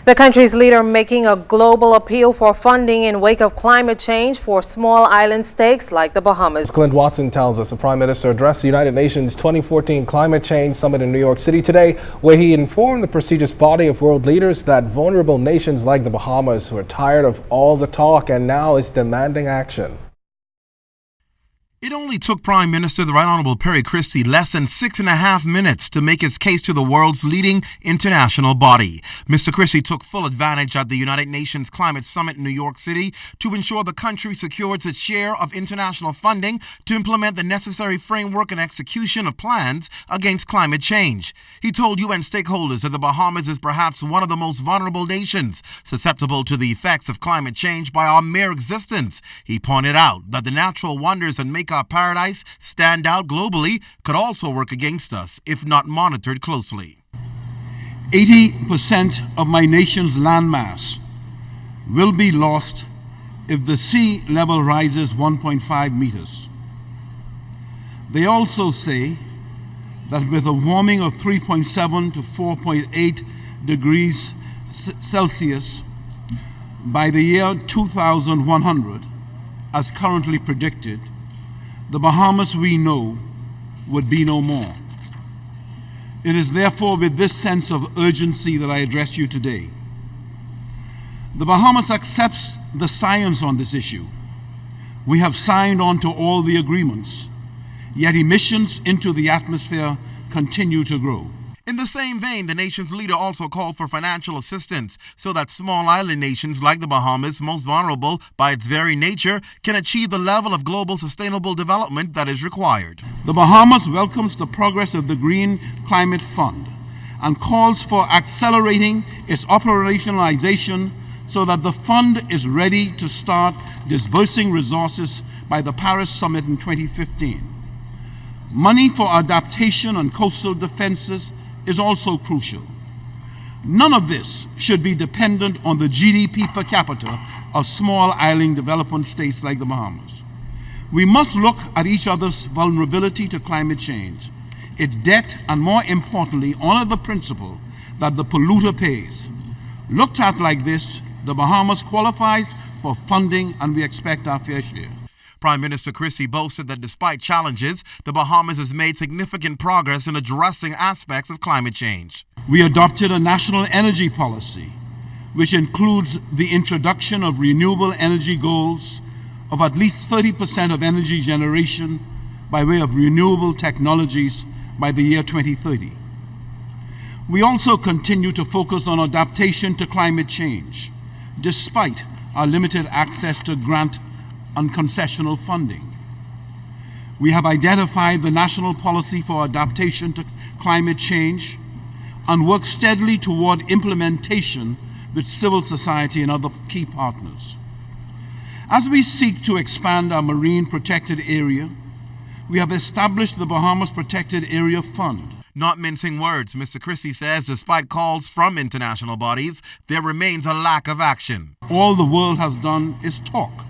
The country's leader making a global appeal for funding in wake of climate change for small island states like the Bahamas. Clint Watson tells us the Prime Minister addressed the United Nations 2014 Climate Change Summit in New York City today, where he informed the prestigious body of world leaders that vulnerable nations like the Bahamas were tired of all the talk and now is demanding action. It only took Prime Minister the Right Honourable Perry Christie less than 6.5 minutes to make his case to the world's leading international body. Mr. Christie took full advantage at the United Nations Climate Summit in New York City to ensure the country secures its share of international funding to implement the necessary framework and execution of plans against climate change. He told UN stakeholders that the Bahamas is perhaps one of the most vulnerable nations susceptible to the effects of climate change by our mere existence. He pointed out that the natural wonders that make our paradise stand out globally could also work against us if not monitored closely. 80% of my nation's landmass will be lost if the sea level rises 1.5 meters. They also say that with a warming of 3.7 to 4.8 degrees Celsius by the year 2100, as currently predicted, the Bahamas we know would be no more. It is therefore with this sense of urgency that I address you today. The Bahamas accepts the science on this issue. We have signed on to all the agreements, yet emissions into the atmosphere continue to grow. In the same vein, the nation's leader also called for financial assistance so that small island nations like the Bahamas, most vulnerable by its very nature, can achieve the level of global sustainable development that is required. The Bahamas welcomes the progress of the Green Climate Fund and calls for accelerating its operationalization so that the fund is ready to start disbursing resources by the Paris Summit in 2015. Money for adaptation and coastal defenses is also crucial. None of this should be dependent on the GDP per capita of small island developing states like the Bahamas. We must look at each other's vulnerability to climate change, its debt, and more importantly, honor the principle that the polluter pays. Looked at like this, the Bahamas qualifies for funding and we expect our fair share. Prime Minister Christie boasted that despite challenges, the Bahamas has made significant progress in addressing aspects of climate change. We adopted a national energy policy, which includes the introduction of renewable energy goals of at least 30% of energy generation by way of renewable technologies by the year 2030. We also continue to focus on adaptation to climate change, despite our limited access to grant and concessional funding. We have identified the national policy for adaptation to climate change and work steadily toward implementation with civil society and other key partners. As we seek to expand our marine protected area, we have established the Bahamas Protected Area Fund. Not mincing words, Mr. Christie says despite calls from international bodies, there remains a lack of action. All the world has done is talk.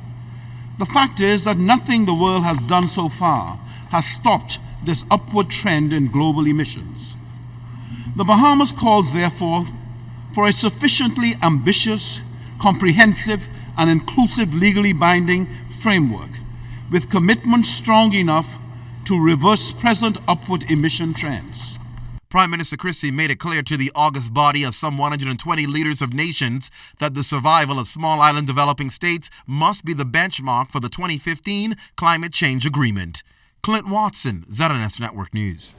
The fact is that nothing the world has done so far has stopped this upward trend in global emissions. The Bahamas calls, therefore, for a sufficiently ambitious, comprehensive, and inclusive legally binding framework with commitments strong enough to reverse present upward emission trends. Prime Minister Christie made it clear to the august body of some 120 leaders of nations that the survival of small island developing states must be the benchmark for the 2015 Climate Change Agreement. Clint Watson, ZNS Network News.